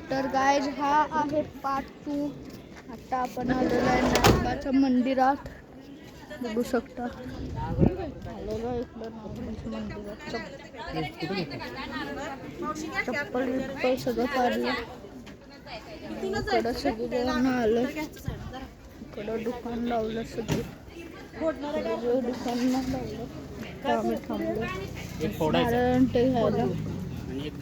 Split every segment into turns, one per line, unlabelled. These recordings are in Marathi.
तर गाईज हा आहे पार्ट 2. आता आपण आलेलो आहे नागबाच्या मंदिरात. बघू शकता आलेलो आहे इकडं नागबाच्या मंदिरात. चप्पल बिप्पल सगळं काढलं. इकडं सगळी जण आलं. इकडं दुकान लावलं सगळी. दुकान लावलं तर आम्ही थांबलो नारायण ते घ्यायला.
आणि एक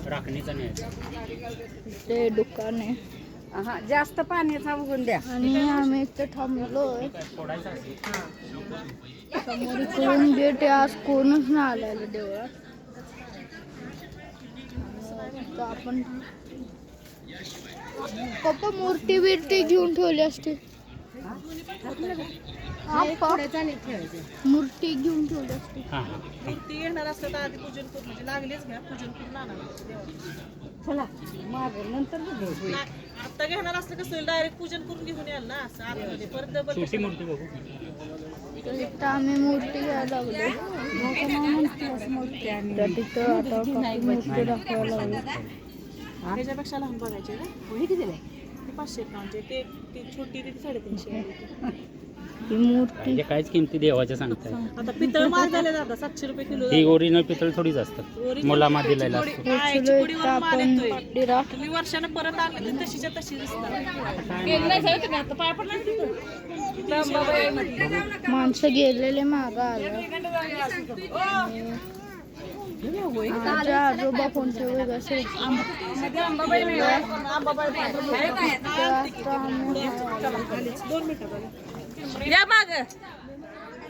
राखणीचा न्यायचा
ते दुकान आहे.
हा जास्त पाण्याचा बघून द्या.
आणि आम्ही इथे थांबलो. समोर इकडून गेट आहे. आज कोणच नाही आलेलं देवळात. तर आपण पप्पा मूर्ती बिर्ती घेऊन ठेवली असते. मूर्ती घेऊन ठेवली असते.
मूर्ती येणार असतं तर आधी पूजन करून म्हणजे लागलीच घ्या. पूजन करून आणा.
चला मागे नंतर बघू.
आता घेणार असलं कसं डायरेक्ट पूजन करून घेऊन याल ना असं आतमध्ये परत डबल
छोटी मूर्ती बघू.
तर इथं आम्ही मूर्ती घ्यायला लागलो.
मूर्ती आणि
तर तिथं आता काकी मूर्ती दाखवायला लागली.
त्याच्यापेक्षा लहान बघायचे ना.
कोणी किती दिले?
ते 500 म्हणजे ती छोटी ती 350.
ही मूर्ती
म्हणजे काहीच किमती देवाच्या सांगताय.
आता पितळ माल झाले दादा 700 रुपये किलो.
ही ओरिजिनल पितळ थोडीच असतात. मुलामा दिलेला असतो.
इथं आपण मंदिरात
तुम्ही वर्षानं परत आले तर तशीच्या तशी दिसतात.
माणसं गेलेले मागं आलं. माझ्या आजोबा कोणते वेगळं असेल.
या माग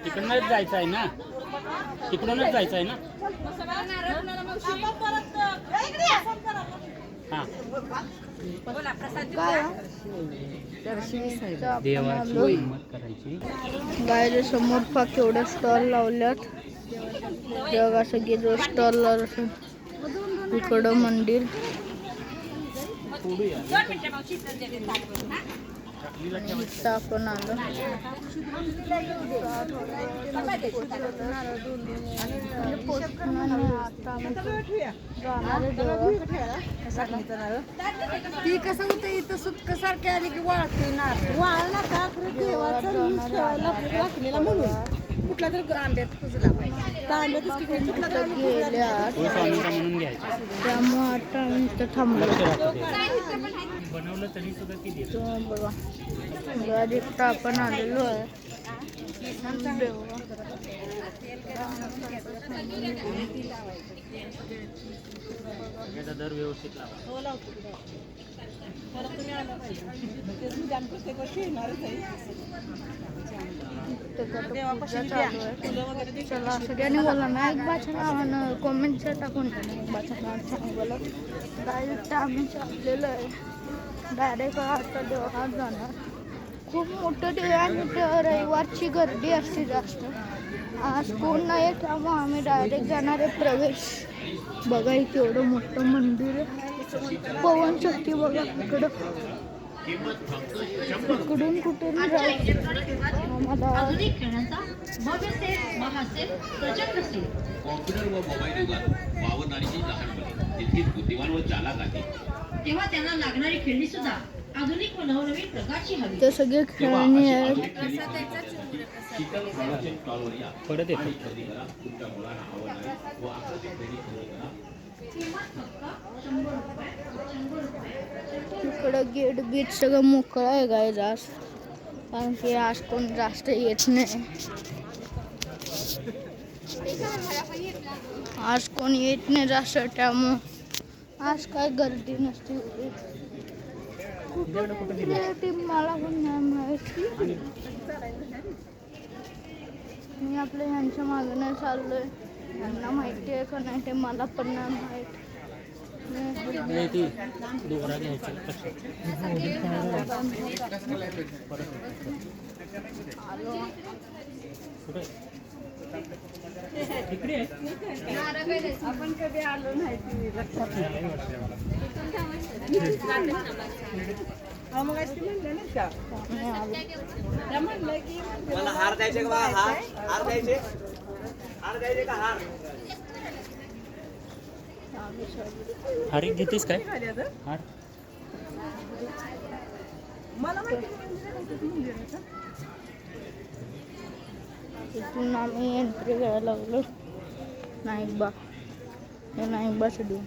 तिकडूनच जायचं आहे ना. तिकडूनच जायचं आहे ना. हा
काय
देवाची हिंमत करायची.
गायच्या समोर पा केवढ्या स्टॉल लावल्यात. जगा सगळे जो स्टॉल लावलं. इकडं मंदिर. इथं आपण आलो.
ती कसं होतं इथं सुटक सारखे आली की वाळते ना. वाळला का राखलेला म्हणून कुठला तर तांब्यात कुजला पाहिजे.
तो स्वामींचा म्हणून घ्यायचा.
त्यामुळे आता आम्ही इथं थांबलो.
बनवलं तरी सुद्धा ती देतो.
बघा इथं आपण आलेलो आहे.
सगळ्याचा दर व्यवस्थित लावा.
चला सगळ्यांनी बोला ना एकबाच्या नावानं कॉमेंटचं टाकून एकबाच्या नावानं बोला. डायरेक्ट आम्ही चाललेलो आहे. डायरेक्ट आता देवळात जाणार. खूप मोठं देव आहे. तिथं रविवारची गर्दी असते जास्त. आज कोण नाही त्यामुळे आम्ही डायरेक्ट जाणार आहे प्रवेश. बघा इथे एवढं मोठं मंदिर आहे. पवन चक्की बघा इकडं. इकडून कुठून
आधुनिक खेळांचा भव्य सेट महासेट प्रचंड सेट.
कॉम्प्युटर व मोबाईल युगात वावरणारी लहान मुले तितकीच बुद्धिमान व चालाक आहे.
तेव्हा त्यांना लागणारी खेळणी सुद्धा आधुनिक व नवनवीन प्रकारची हवी.
ते सगळे खेळणी आहेत.
परत येतो.
तुमच्या मुलांना आवडणारी व आकर्षक खेळणी खरेदी करा.
इकडं गेट बीट सगळं मोकळं आहे गाय जास्त. कारण की आज कोण जास्त येत नाही. आज कोण येत नाही जास्त त्यामुळं आज काय गर्दी नसते. मला पण नाही माहिती. मी आपल्या ह्यांच्या मागं नाही चाललोय. यांना माहिती आहे का नाही ते मला पण नाही माहिती.
दोरा घ्यायचा.
आपण कधी आलो नाही लक्षात नाही. मग म्हणलं ना का म्हणलं की
मला हार द्यायचे का? हार द्यायचे का हार?
हार एक घेतेस काय हार
इथून आम्ही एंट्री करायला लागलो नाईकबा. हे नाईकबाचं देऊ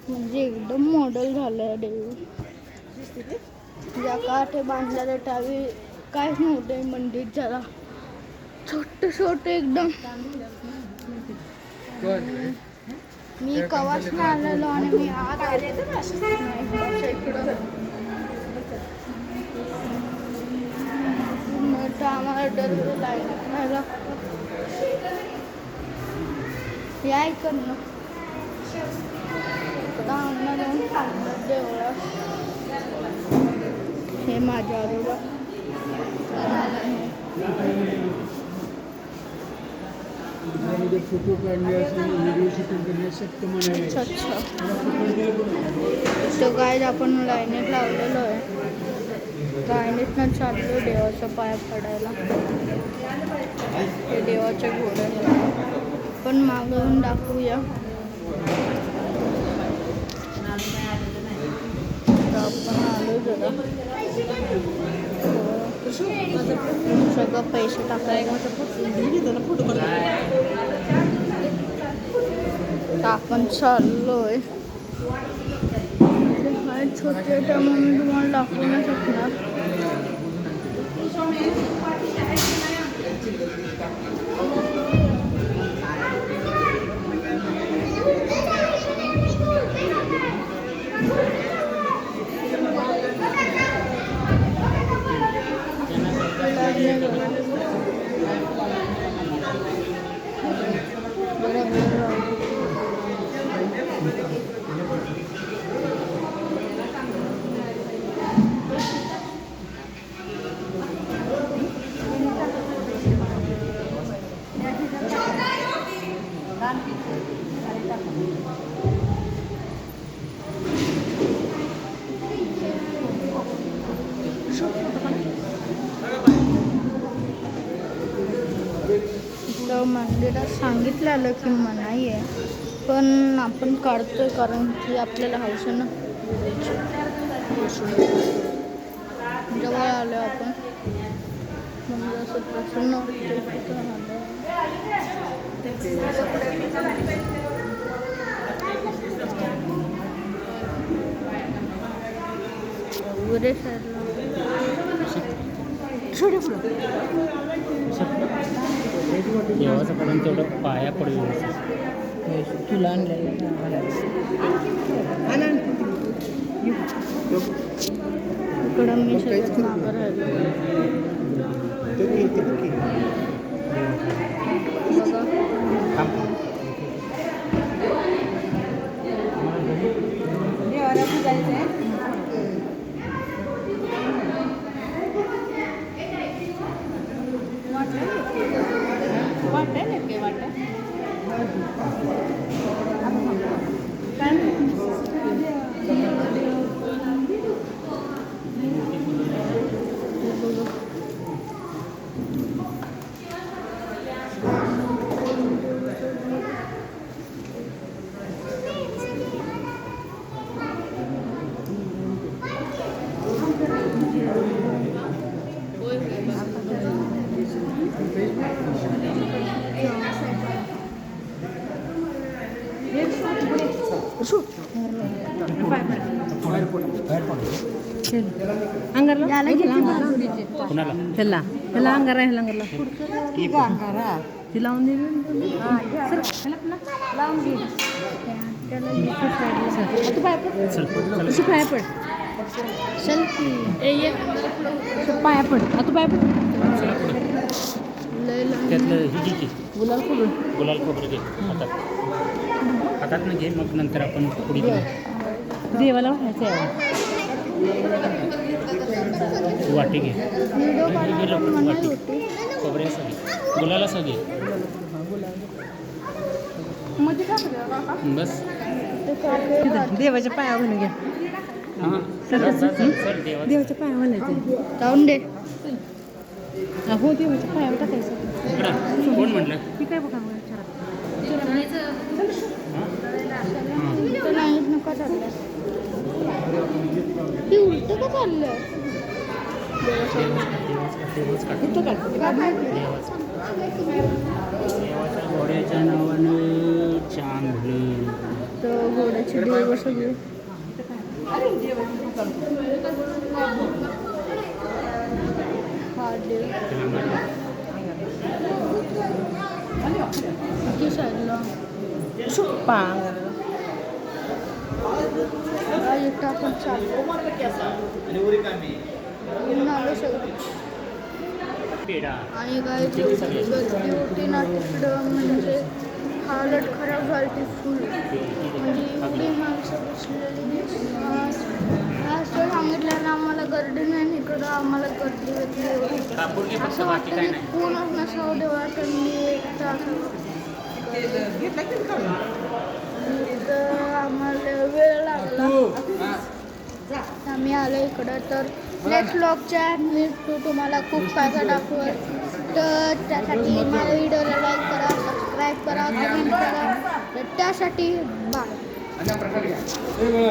म्हणजे एकदम मॉडेल झालं आहे देऊ. ज्या काठे बांधलेले त्यावेळी काहीच नव्हते मंदिर जरा छोटे छोटे एकदम. मी कवाच नाही आलेलो आणि मी आज नाईकबाच्या इकडं मोठं आम्हाला डर लागला. या इकडनं इकडं आणणार जाऊन थांबलं देवळात. हे माझ्या आजोबा
फोटो काढले असेल व्हिडिओ शूटिंग करणे शक्य म्हणाले.
अच्छा अच्छा. तो गाईड आपण लाईनीत लावलेलो आहे. लाईनीतनं चाललो देवाच्या पाया पडायला. हे देवाचे घोडे पण मागवून दाखवूया. आपण आलो जरा सगळं पैसे टाकायला आपण चाललोय. छोटे त्यामुळे मी तुम्हाला दाखवू नाही शकणार. मंदिरात सांगितलेलं की मनाई आहे पण आपण काढतोय कारण की आपल्याला हौसेनं जवळ आलो आपण म्हणजे असं प्रसन्न वगैरे
देवाचं पडून तेवढं पाया पडू
तुला आणलेलं
इकडं मी सगळ्यात मागं राहिलो.
देवाला पूजायचं आहे. वाटतं नाही वाटतं अंगारला
कुणाला
त्याला त्याला अंगार आहे अंगारला ती लावून दे लावून दे तू पाय पड तू पाय पड
चल की
पाया पड तू पाय पड
लय लांब.
त्यातलं ही घे की
गुलाल खोबरं
गुलाल खोबरं घे हातात घे मग नंतर आपण पुढे
देवाला व्हायचं आहे
वाटी घे
व्हिडिओ काढायला
लवकर
मनाई
वाटी
होती.
खोबऱ्याचं घे गुलालाचं घे
मध्ये टाकलं
बस
ते काय
देवाच्या पाया घालून घ्या
हां सर देवा
देवाच्या पाया घालायचं
जाऊन दे.
हो देवाच्या पायावर टाकायचं
इकडं कोण म्हटलं
मी काय बघा
हां
का चाललंय ती उलट का चाललंय
देवाच्या घोड्याच्या नावानं चांगलं
तर घोड्याची देव सगळे हा देव किती साईडला इथं आपण चाललो आलो सगळं
पेढा
आणि काय गर्दी होती ना तिकडं म्हणजे हालत खराब झाली ती फुल म्हणजे एवढी माणसं बसलेली असं सांगितलं ना आम्हाला गर्दी नाही इकडं आम्हाला गर्दी होती
कापूर फक्त
असं
बाकी
वाटतं
काय
की
नाही
कोणच नसावं देवा मी एक तास तर आम्हाला वेळ लागला आम्ही आलो इकडं तर नेक्स्ट व्लॉगच्या मी तुम्हाला खूप काय काय दाखवत तर त्यासाठी माझ्या व्हिडिओला लाईक करा सबस्क्राईब करा कमेंट करा तर त्यासाठी बाय